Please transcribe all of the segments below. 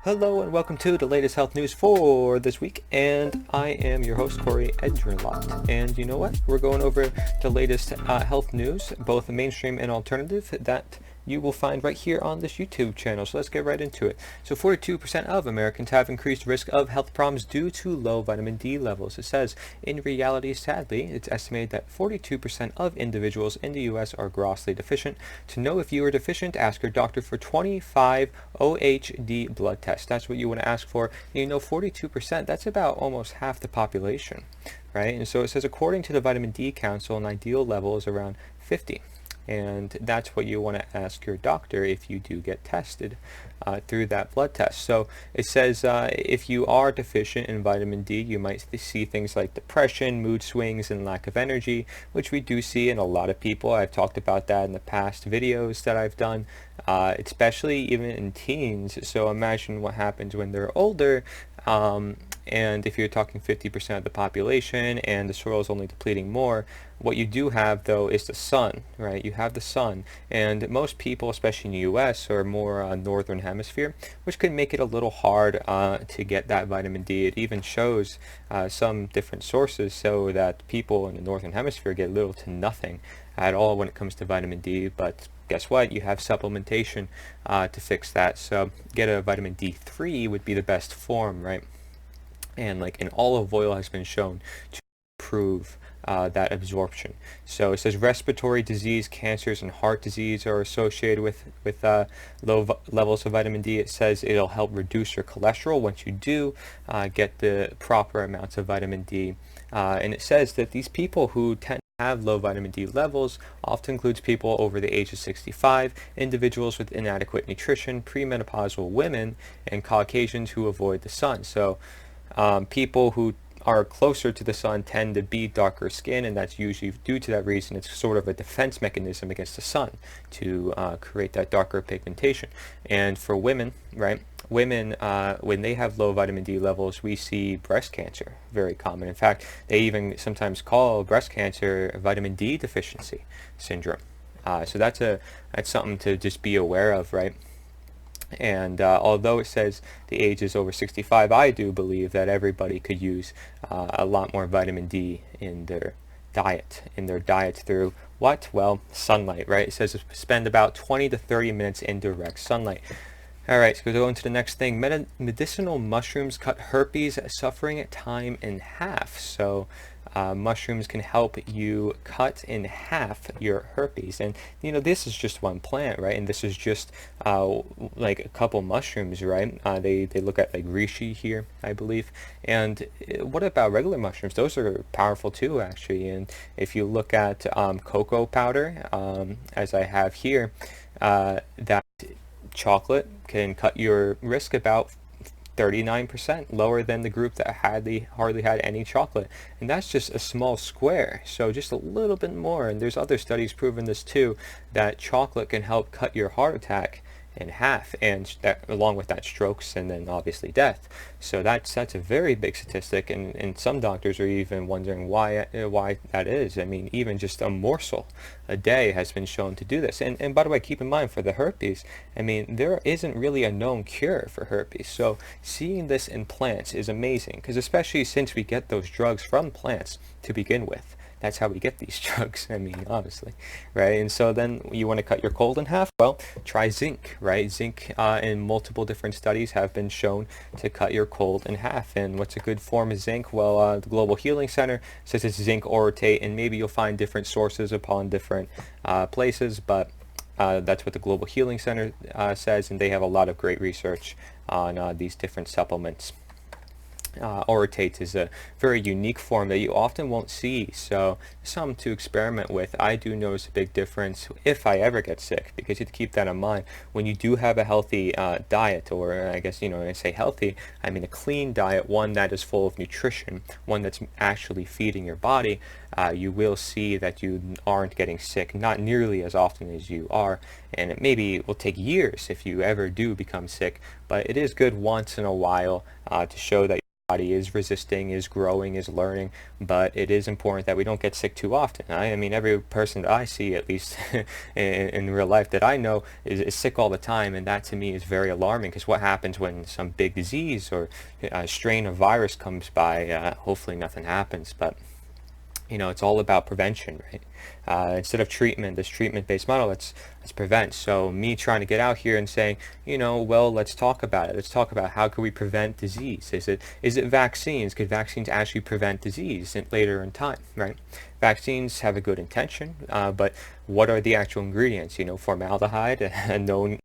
Hello and welcome to the latest health news for this week, and I am your host, Cory Endrulat. And you know what? We're going over the latest health news, both mainstream and alternative, that you will find right here on this YouTube channel. So let's get right into it. So 42% of Americans have increased risk of health problems due to low vitamin D levels. It says, in reality, sadly, it's estimated that 42% of individuals in the U.S. are grossly deficient. To know if you are deficient, ask your doctor for 25 OHD blood tests. That's what you want to ask for. And you know, 42%, that's about almost half the population, right? And so it says, according to the Vitamin D Council, an ideal level is around 50. And that's what you want to ask your doctor if you do get tested through that blood test. So it says if you are deficient in vitamin D, you might see things like depression, mood swings, and lack of energy, which we do see in a lot of people. I've talked about that in the past videos that I've done, especially even in teens. So imagine what happens when they're older. And if you're talking 50% of the population and the soil is only depleting more, what you do have though is the sun, right? You have the sun, and most people, especially in the US, are more northern hemisphere, which can make it a little hard to get that vitamin D. It even shows some different sources so that people in the northern hemisphere get little to nothing at all when it comes to vitamin D. But guess what? You have supplementation to fix that. So get a vitamin D3 would be the best form, right? And like an olive oil has been shown to improve that absorption. So it says respiratory disease, cancers, and heart disease are associated with low levels of vitamin D. It says it'll help reduce your cholesterol once you do get the proper amounts of vitamin D. And it says that these people who tend to have low vitamin D levels often includes people over the age of 65, individuals with inadequate nutrition, premenopausal women, and Caucasians who avoid the sun. So people who are closer to the sun tend to be darker skin, and that's usually due to that reason. It's sort of a defense mechanism against the sun to create that darker pigmentation. And for women, right, women, when they have low vitamin D levels, we see breast cancer very common. In fact, they even sometimes call breast cancer vitamin D deficiency syndrome. So that's something to just be aware of, right? And although it says the age is over 65, I do believe that everybody could use a lot more vitamin D in their diet through what? Well, sunlight, right? It says spend about 20 to 30 minutes in direct sunlight. All right, so go into the next thing. Medicinal mushrooms cut herpes suffering time in half. So mushrooms can help you cut in half your herpes. And you know, this is just one plant, right? And this is just like a couple mushrooms, right? They look at like reishi here, I believe. And what about regular mushrooms? Those are powerful too, actually. And if you look at cocoa powder, as I have here, that chocolate can cut your risk about 39% lower than the group that hardly had any chocolate. And that's just a small square, so just a little bit more. And there's other studies proving this too, that chocolate can help cut your heart attack in half, and that, along with that, strokes and then obviously death. So that's a very big statistic, and some doctors are even wondering why that is. I mean, even just a morsel a day has been shown to do this. And by the way, keep in mind, for the herpes, I mean, there isn't really a known cure for herpes. So seeing this in plants is amazing, because especially since we get those drugs from plants to begin with. That's how we get these drugs, I mean, honestly, right? And so then you want to cut your cold in half? Well, try zinc, right? Zinc in multiple different studies have been shown to cut your cold in half. And what's a good form of zinc? Well, the Global Healing Center says it's zinc orotate, and maybe you'll find different sources upon different places, but that's what the Global Healing Center says, and they have a lot of great research on these different supplements. Orotate is a very unique form that you often won't see, so something to experiment with. I do notice a big difference if I ever get sick, because you have to keep that in mind. When you do have a healthy diet, or I guess, you know, when I say healthy, I mean a clean diet, one that is full of nutrition, one that's actually feeding your body, you will see that you aren't getting sick, not nearly as often as you are. And it maybe will take years if you ever do become sick, but it is good once in a while to show that body is resisting, is growing, is learning, but it is important that we don't get sick too often. I mean, every person that I see, at least in real life that I know, is sick all the time, and that to me is very alarming, because what happens when some big disease or strain of virus comes by? Hopefully nothing happens, but it's all about prevention, right? Instead of treatment, this treatment-based model, let's prevent. So me trying to get out here and saying, well, let's talk about it. Let's talk about how can we prevent disease? Is it vaccines? Could vaccines actually prevent disease later in time, right? Vaccines have a good intention, but what are the actual ingredients? Formaldehyde, a known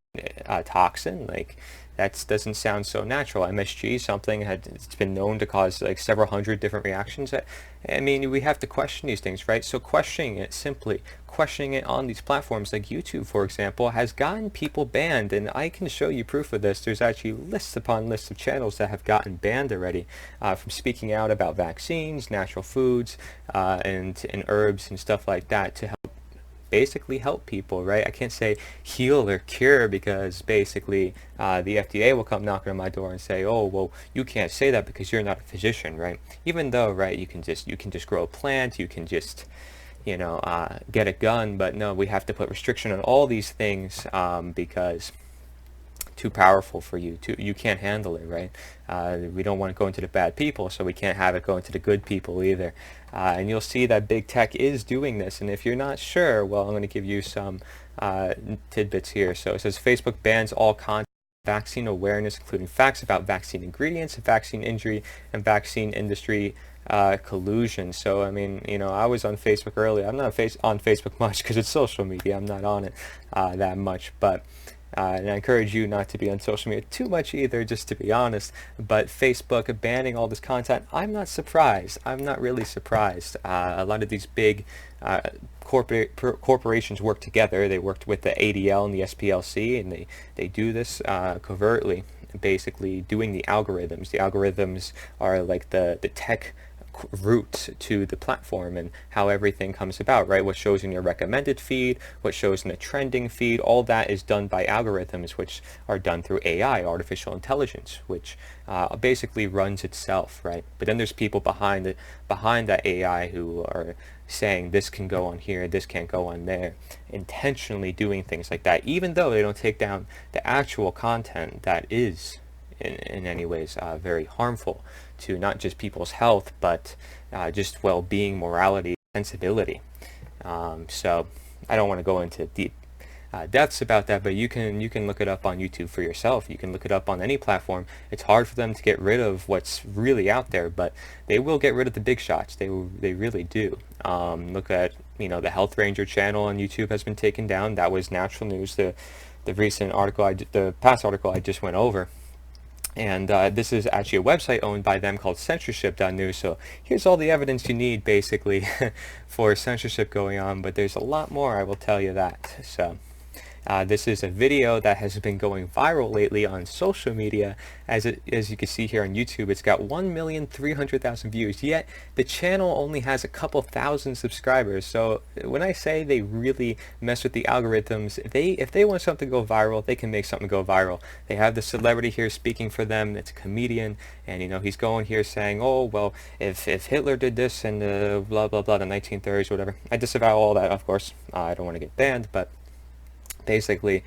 toxin, like that doesn't sound so natural. MSG, something it's been known to cause like several hundred different reactions. I mean, we have to question these things, right? So questioning it on these platforms like YouTube, for example, has gotten people banned, and I can show you proof of this. There's actually lists upon lists of channels that have gotten banned already from speaking out about vaccines, natural foods, and herbs and stuff like that to basically help people, right? I can't say heal or cure, because basically the FDA will come knocking on my door and say, oh, well, you can't say that because you're not a physician, right? Even though, right, you can just grow a plant, you can just get a gun, but no, we have to put restriction on all these things because too powerful for you. You can't handle it, right? We don't want to go into the bad people, so we can't have it go into the good people either. And you'll see that big tech is doing this. And if you're not sure, well, I'm going to give you some tidbits here. So it says Facebook bans all content vaccine awareness, including facts about vaccine ingredients, vaccine injury, and vaccine industry collusion. So I mean, I was on Facebook earlier. I'm not on Facebook much because it's social media. I'm not on it that much, but and I encourage you not to be on social media too much either, just to be honest. But Facebook banning all this content, I'm not surprised. I'm not really surprised. A lot of these big corporations work together. They worked with the ADL and the SPLC, and they do this covertly, basically doing the algorithms. The algorithms are like the tech route to the platform and how everything comes about, right? What shows in your recommended feed, what shows in the trending feed, all that is done by algorithms, which are done through AI, artificial intelligence, which basically runs itself, right? But then there's people behind that AI who are saying this can go on here, this can't go on there, intentionally doing things like that, even though they don't take down the actual content that is in any ways very harmful to not just people's health, but just well-being, morality, sensibility. So I don't want to go into deep depths about that, but you can look it up on YouTube for yourself. You can look it up on any platform. It's hard for them to get rid of what's really out there, but they will get rid of the big shots. They really do. Look at the Health Ranger channel on YouTube has been taken down. That was natural news. The recent article, the past article I just went over. And this is actually a website owned by them called censorship.news. So here's all the evidence you need, basically, for censorship going on. But there's a lot more, I will tell you that. So this is a video that has been going viral lately on social media. As you can see here on YouTube, it's got 1,300,000 views, yet the channel only has a couple thousand subscribers. So when I say they really mess with the algorithms, if they want something to go viral, they can make something go viral. They have the celebrity here speaking for them. It's a comedian, and he's going here saying, oh, well, if Hitler did this in the blah blah blah, the 1930s, whatever. I disavow all that, of course. I don't want to get banned, but basically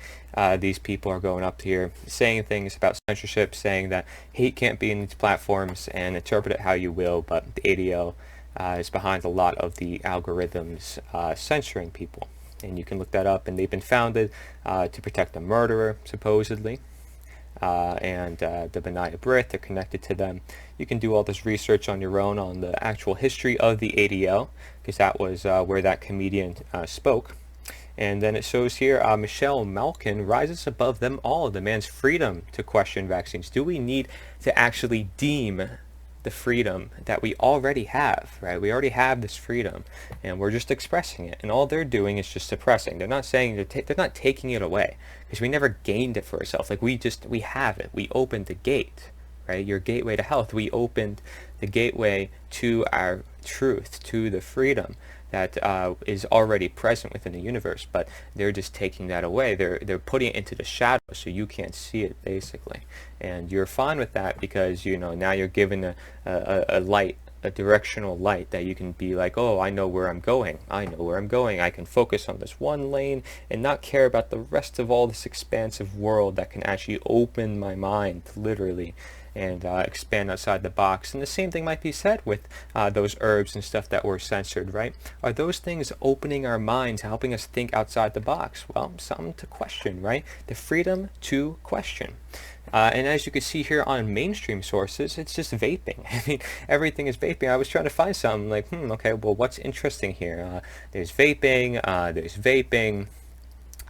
these people are going up here saying things about censorship, saying that hate can't be in these platforms, and interpret it how you will, but the ADL is behind a lot of the algorithms censoring people. And you can look that up, and they've been founded to protect a murderer, supposedly, and the Benaya Brit, they're connected to them. You can do all this research on your own on the actual history of the ADL, because that was where that comedian spoke. And then it shows here, Michelle Malkin rises above them all, demands freedom to question vaccines. Do we need to actually deem the freedom that we already have, right? We already have this freedom, and we're just expressing it. And all they're doing is just suppressing. They're not saying, they're not taking it away, because we never gained it for ourselves. Like we have it. We opened the gate, right? Your gateway to health. We opened the gateway to our truth, to the freedom that is already present within the universe, but they're just taking that away. They're putting it into the shadow so you can't see it, basically. And you're fine with that because, now you're given a light, a directional light that you can be like, oh, I know where I'm going. I know where I'm going. I can focus on this one lane and not care about the rest of all this expansive world that can actually open my mind, literally, and expand outside the box. And the same thing might be said with those herbs and stuff that were censored, right? Are those things opening our minds, helping us think outside the box? Well, something to question, right? The freedom to question. And as you can see here on mainstream sources, it's just vaping. I mean, everything is vaping. I was trying to find something like, okay, well, what's interesting here? There's vaping,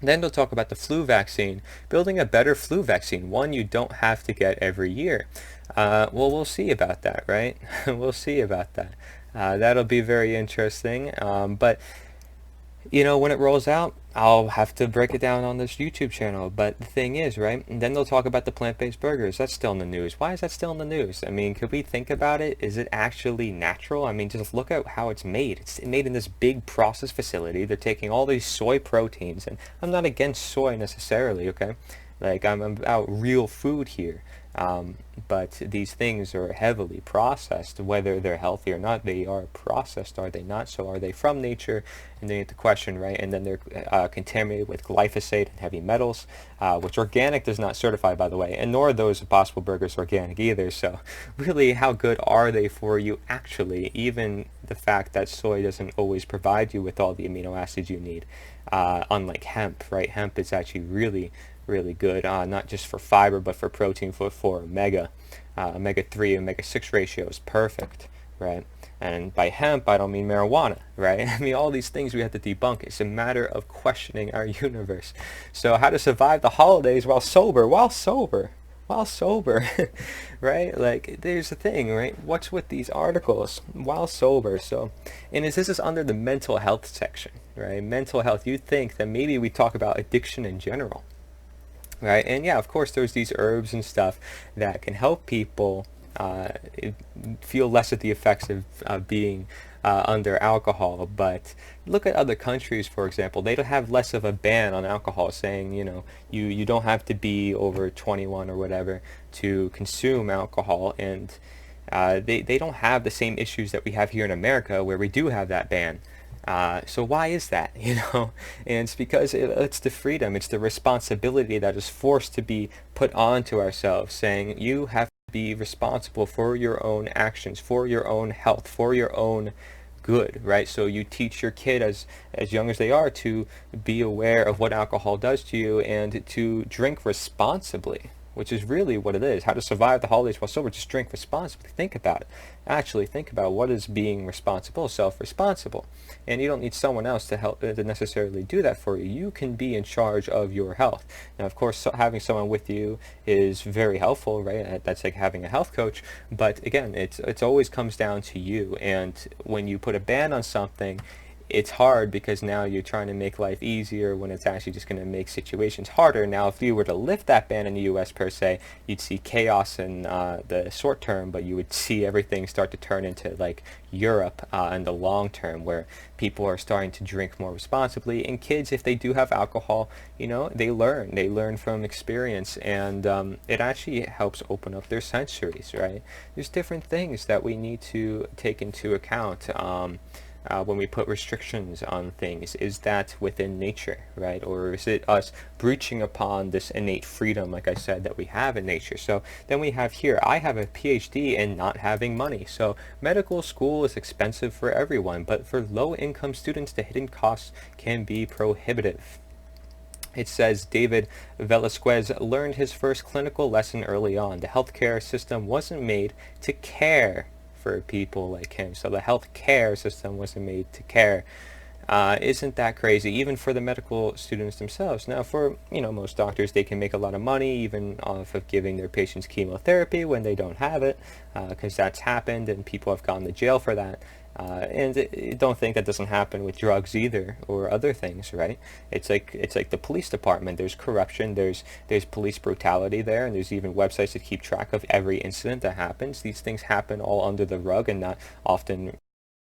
Then they'll talk about the flu vaccine, building a better flu vaccine, one you don't have to get every year. Well, we'll see about that, right? We'll see about that. That'll be very interesting. But when it rolls out, I'll have to break it down on this YouTube channel. But the thing is, right, and then they'll talk about the plant-based burgers. That's still in the news. Why is that still in the news? I mean, could we think about it? Is it actually natural? I mean, just look at how it's made. It's made in this big process facility. They're taking all these soy proteins, and I'm not against soy necessarily, okay? Like, I'm about real food here. But these things are heavily processed, whether they're healthy or not. They are processed, are they not? So are they from nature? And then you have to question, right? And then they're contaminated with glyphosate and heavy metals, which organic does not certify, by the way, and nor are those Impossible Burgers organic either. So really, how good are they for you actually? Even the fact that soy doesn't always provide you with all the amino acids you need, unlike hemp, right? Hemp is actually really good, not just for fiber, but for protein, for omega-3, omega-6 ratio is perfect, right? And by hemp, I don't mean marijuana, right? I mean all these things we have to debunk. It's a matter of questioning our universe. So how to survive the holidays while sober, right? Like, there's the thing, right? What's with these articles while sober? So, and this is under the mental health section, right? Mental health. You'd think that maybe we talk about addiction in general, right? And yeah, of course, there's these herbs and stuff that can help people feel less of the effects of being under alcohol. But look at other countries, for example. They don't have less of a ban on alcohol, saying, you don't have to be over 21 or whatever to consume alcohol. And they don't have the same issues that we have here in America, where we do have that ban. So why is that, And it's because it's the freedom, it's the responsibility that is forced to be put onto ourselves, saying you have to be responsible for your own actions, for your own health, for your own good, right? So you teach your kid as young as they are to be aware of what alcohol does to you and to drink responsibly, which is really what it is. How to survive the holidays while sober. Just drink responsibly. Think about it. Actually think about what is being responsible, self-responsible. And you don't need someone else to help to necessarily do that for you. You can be in charge of your health. Now, of course, having someone with you is very helpful, right? That's like having a health coach. But again, it's always comes down to you. And when you put a ban on something, it's hard because now you're trying to make life easier when it's actually just going to make situations harder. Now, if you were to lift that ban in the U.S. per se, you'd see chaos in the short term, but you would see everything start to turn into like Europe in the long term, where people are starting to drink more responsibly. And kids, if they do have alcohol, they learn from experience, and it actually helps open up their sensories, right? There's different things that we need to take into account. When we put restrictions on things, is that within nature, right? Or is it us breaching upon this innate freedom, like I said, that we have in nature? So then we have here, I have a PhD in not having money. So medical school is expensive for everyone, but for low-income students, the hidden costs can be prohibitive. It says David Velasquez learned his first clinical lesson early on. The healthcare system wasn't made to care for people like him. So the health care system wasn't made to care. Isn't that crazy? Even for the medical students themselves. Now, for most doctors, they can make a lot of money even off of giving their patients chemotherapy when they don't have it, because that's happened and people have gone to jail for that. And don't think that doesn't happen with drugs either, or other things, right? It's like the police department. There's corruption, there's police brutality there, and there's even websites that keep track of every incident that happens. These things happen all under the rug and not often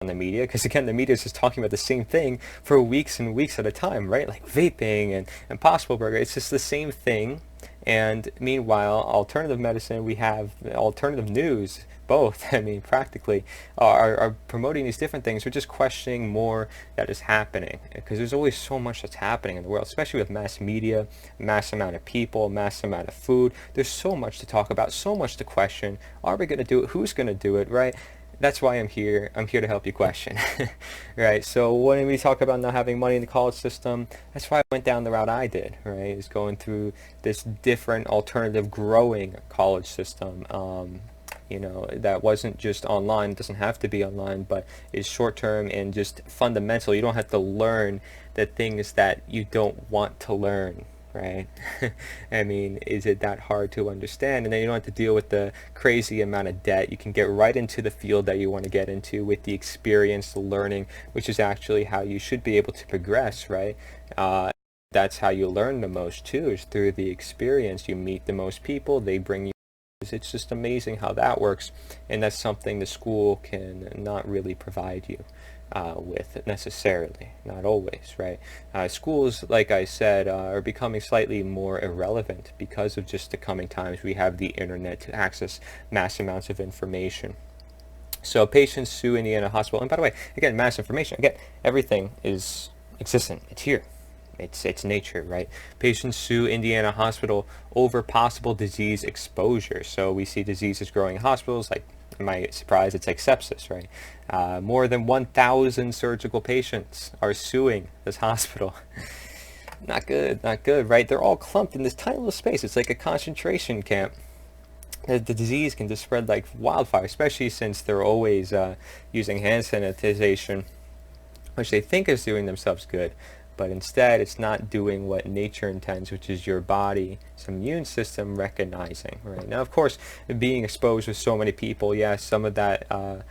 on the media, because again, the media is just talking about the same thing for weeks and weeks at a time, right? Like vaping and Impossible Burger. It's just the same thing. And meanwhile, alternative medicine, we have alternative news, both, I mean, practically, are promoting these different things. We're just questioning more that is happening, because there's always so much that's happening in the world, especially with mass media, mass amount of people, mass amount of food. There's so much to talk about, so much to question. Are we going to do it? Who's going to do it, right? That's why I'm here. I'm here to help you question. Right? So when we talk about not having money in the college system, that's why I went down the route I did, right? Is going through this different alternative growing college system. That wasn't just online. It doesn't have to be online, but is short term and just fundamental. You don't have to learn the things that you don't want to learn, right? I mean, is it that hard to understand? And then you don't have to deal with the crazy amount of debt. You can get right into the field that you want to get into with the experience, the learning, which is actually how you should be able to progress, right? That's how you learn the most too, is through the experience. You meet the most people, they bring you. It's just amazing how that works, and that's something the school can not really provide you with necessarily, not always, right? Schools, like I said, are becoming slightly more irrelevant because of just the coming times. We have the internet to access mass amounts of information. So patients sue Indiana Hospital, and by the way, again, mass information, again, everything is existent, it's here. It's nature, right? Patients sue Indiana Hospital over possible disease exposure. So we see diseases growing in hospitals, like, am I surprised? It's like sepsis, right? More than 1,000 surgical patients are suing this hospital. Not good, right? They're all clumped in this tiny little space. It's like a concentration camp. The disease can just spread like wildfire, especially since they're always using hand sanitization, which they think is doing themselves good. But instead, it's not doing what nature intends, which is your body's immune system recognizing, right? Now, of course, being exposed with so many people, yes, some of that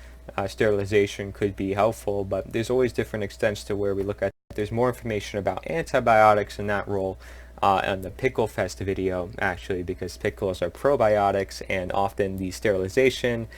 sterilization could be helpful, but there's always different extents to where we look at. There's more information about antibiotics in that role on the Pickle Fest video, actually, because pickles are probiotics, and often the sterilization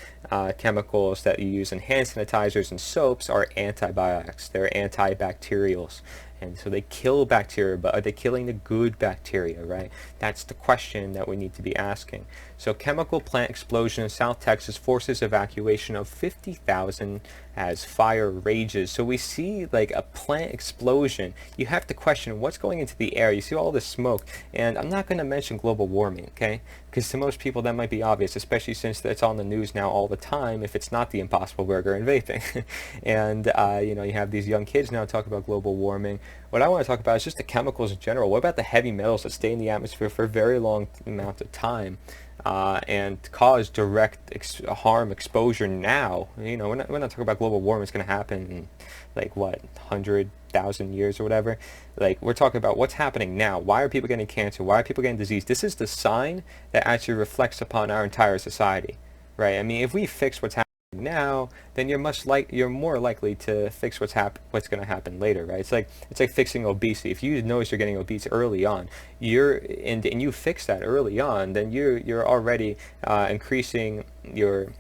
chemicals that you use in hand sanitizers and soaps are antibiotics. They're antibacterials. And so they kill bacteria, but are they killing the good bacteria, right? That's the question that we need to be asking. So chemical plant explosion in South Texas forces evacuation of 50,000 as fire rages. So we see like a plant explosion. You have to question what's going into the air. You see all this smoke. And I'm not going to mention global warming, okay? Because to most people that might be obvious, especially since it's on the news now all the time, if it's not the Impossible Burger and vaping. And, you have these young kids now talk about global warming. What I want to talk about is just the chemicals in general. What about the heavy metals that stay in the atmosphere for a very long amount of time and cause direct harm exposure now? We're not talking about global warming. It's going to happen in, like, what, 100,000 years or whatever? Like, we're talking about what's happening now. Why are people getting cancer? Why are people getting disease? This is the sign that actually reflects upon our entire society, right? I mean, if we fix what's happening now, then you're more likely to fix what's going to happen later, right? It's like fixing obesity. If you notice you're getting obese early on, and you fix that early on, then you're already increasing your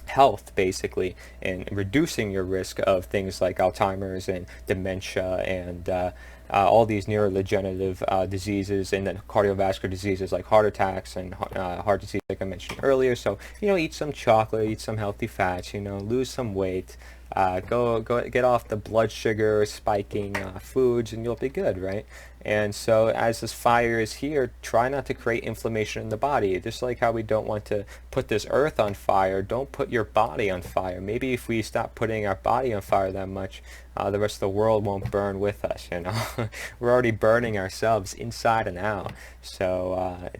health, basically, and reducing your risk of things like Alzheimer's and dementia and all these neurodegenerative diseases, and then cardiovascular diseases like heart attacks and heart disease, like I mentioned earlier. So, eat some chocolate, eat some healthy fats, lose some weight, go get off the blood sugar spiking foods, and you'll be good, right? And so as this fire is here, try not to create inflammation in the body. Just like how we don't want to put this earth on fire, don't put your body on fire. Maybe if we stop putting our body on fire that much, the rest of the world won't burn with us, We're already burning ourselves inside and out. So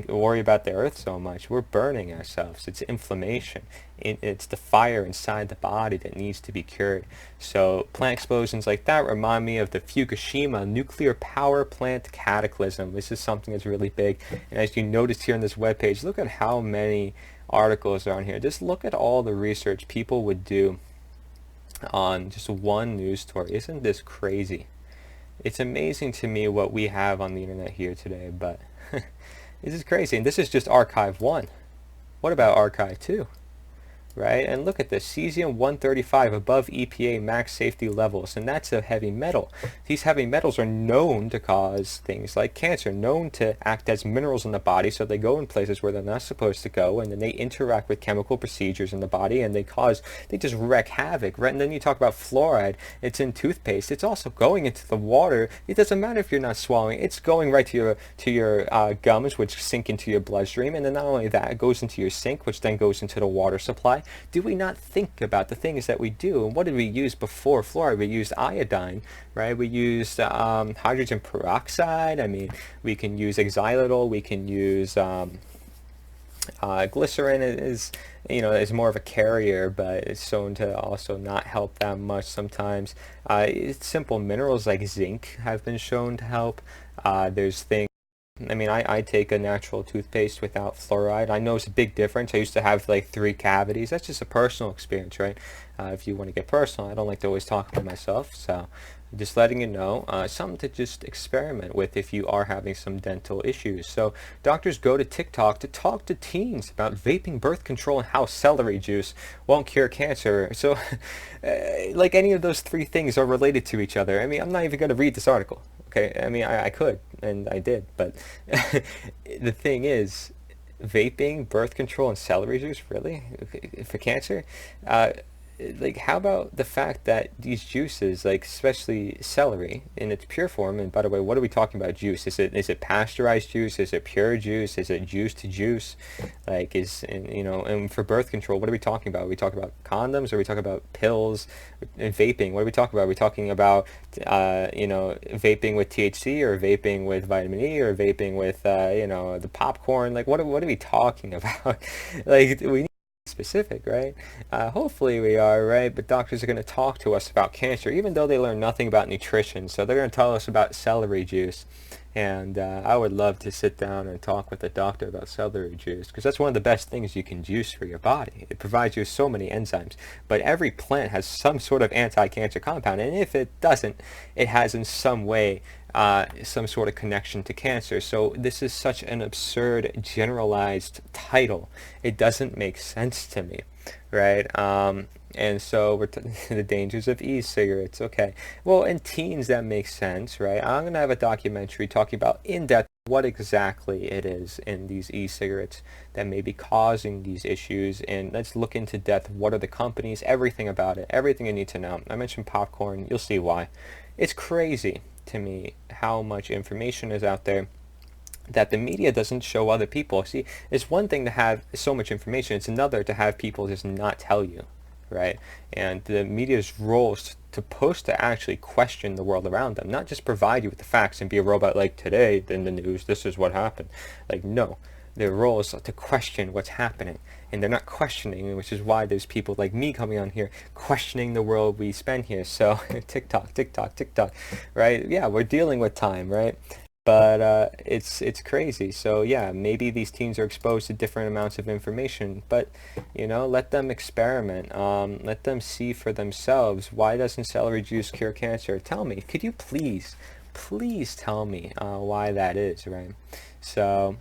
worry about the earth so much. We're burning ourselves. It's inflammation. It's the fire inside the body that needs to be cured. So plant explosions like that remind me of the Fukushima nuclear power plant cataclysm. This is something that's really big. And as you noticed here on this webpage, look at how many articles are on here. Just look at all the research people would do on just one news story. Isn't this crazy? It's amazing to me what we have on the internet here today, but this is crazy. And this is just archive 1. What about archive 2? right? And look at this, cesium-135 above EPA max safety levels, and that's a heavy metal. These heavy metals are known to cause things like cancer, known to act as minerals in the body, so they go in places where they're not supposed to go, and then they interact with chemical procedures in the body, and they just wreak havoc, right? And then you talk about fluoride, it's in toothpaste, it's also going into the water. It doesn't matter if you're not swallowing, it's going right to your gums, which sink into your bloodstream, and then not only that, it goes into your sink, which then goes into the water supply. Do we not think about the things that we do? And what did we use before fluoride? We used iodine, right? We used hydrogen peroxide. I mean, we can use xylitol. We can use glycerin is more of a carrier, but it's shown to also not help that much sometimes. Simple minerals like zinc have been shown to help. There's things. I mean, I take a natural toothpaste without fluoride. I know it's a big difference. I used to have like 3 cavities. That's just a personal experience, right? If you want to get personal, I don't like to always talk about myself. So just letting you know, something to just experiment with if you are having some dental issues. So doctors go to TikTok to talk to teens about vaping, birth control, and how celery juice won't cure cancer. So like any of those 3 things are related to each other. I mean, I'm not even going to read this article. Okay, I mean, I could, and I did, but the thing is, vaping, birth control, and celery juice, really? For cancer? Like, how about the fact that these juices, like especially celery in its pure form, and by the way, what are we talking about juice? Is it pasteurized juice? Is it pure juice? Is it juice to juice? Like, and for birth control, what are we talking about? Are we talking about condoms? Are we talking about pills? And vaping, what are we talking about? Are we talking about, vaping with THC, or vaping with vitamin E, or vaping with, the popcorn? Like, what are we talking about? Like, we specific, right? Hopefully we are, right? But doctors are going to talk to us about cancer, even though they learn nothing about nutrition. So they're going to tell us about celery juice. And I would love to sit down and talk with a doctor about celery juice, because that's one of the best things you can juice for your body. It provides you so many enzymes. But every plant has some sort of anti-cancer compound, and if it doesn't, it has in some way some sort of connection to cancer. So this is such an absurd, generalized title. It doesn't make sense to me, right? And so we're the dangers of e-cigarettes. Okay, well, in teens that makes sense, right? I'm gonna have a documentary talking about in depth what exactly it is in these e-cigarettes that may be causing these issues, and let's look into depth. What are the companies? Everything about it. Everything you need to know. I mentioned popcorn. You'll see why. It's crazy to me how much information is out there that the media doesn't show other people. See, it's one thing to have so much information. It's another to have people just not tell you, right? And the media's role is to actually question the world around them, not just provide you with the facts and be a robot like, today in the news, this is what happened. Like, no. Their role is to question what's happening, and they're not questioning, which is why there's people like me coming on here questioning the world we spend here. So TikTok, right? Yeah, we're dealing with time, right? But it's crazy. So yeah, maybe these teens are exposed to different amounts of information, but let them experiment. Let them see for themselves. Why doesn't celery juice cure cancer? Tell me. Could you please tell me why that is, right? So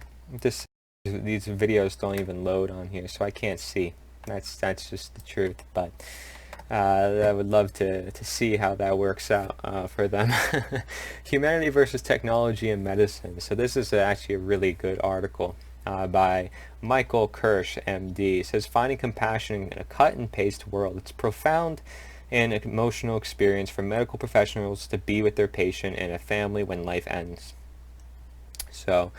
these videos don't even load on here, so I can't see. That's just the truth. But I would love to see how that works out for them. Humanity versus technology and medicine. So this is actually a really good article by Michael Kirsch, MD. It says, finding compassion in a cut and paste world. It's profound and emotional experience for medical professionals to be with their patient and a family when life ends. So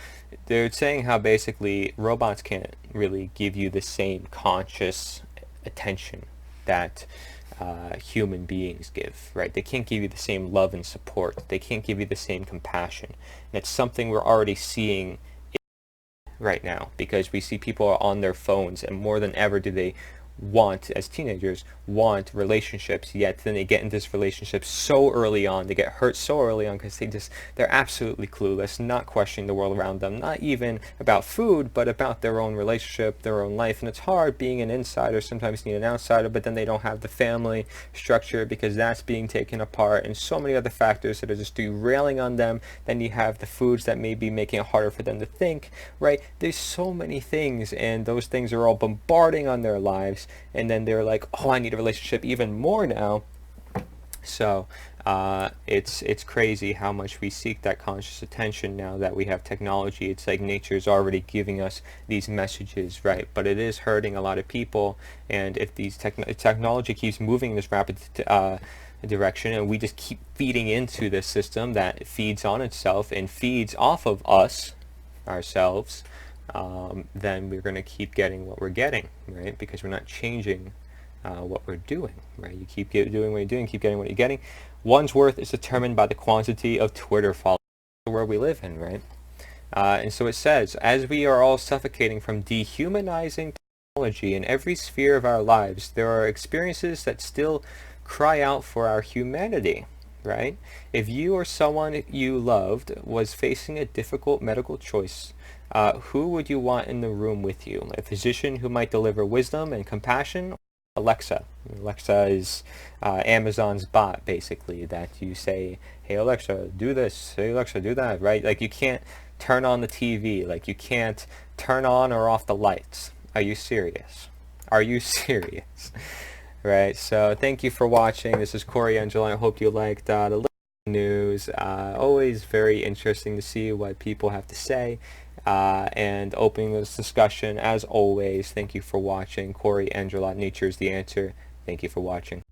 they're saying how basically robots can't really give you the same conscious attention that human beings give, right? They can't give you the same love and support. They can't give you the same compassion. And it's something we're already seeing right now, because we see people are on their phones, and more than ever do they as teenagers want relationships, yet then they get into this relationship so early on, they get hurt so early on because they're absolutely clueless, not questioning the world around them, not even about food, but about their own relationship, their own life. And it's hard being an insider. Sometimes you need an outsider, but then they don't have the family structure because that's being taken apart, and so many other factors that are just derailing on them. Then you have the foods that may be making it harder for them to think, right? There's so many things, and those things are all bombarding on their lives. and then they're like, oh, I need a relationship even more now. So it's crazy how much we seek that conscious attention now that we have technology. It's like nature's already giving us these messages, right? But it is hurting a lot of people, and if these technology keeps moving in this rapid direction, and we just keep feeding into this system that feeds on itself and feeds off of us, ourselves, then we're going to keep getting what we're getting, right? Because we're not changing what we're doing, right? You keep doing what you're doing, keep getting what you're getting. One's worth is determined by the quantity of Twitter followers, the world we live in, right? And so it says, as we are all suffocating from dehumanizing technology in every sphere of our lives, there are experiences that still cry out for our humanity, right? If you or someone you loved was facing a difficult medical choice, who would you want in the room with you? A physician who might deliver wisdom and compassion? Alexa. Alexa is Amazon's bot, basically, that you say, hey Alexa, do this, hey Alexa, do that, right? Like, you can't turn on the TV, like you can't turn on or off the lights. Are you serious? Are you serious? Right, so thank you for watching. This is Cory, Endrulat. I hope you liked the little news. Always very interesting to see what people have to say. And opening this discussion, as always, thank you for watching. Cory, Endrulat, Nature's the Answer. Thank you for watching.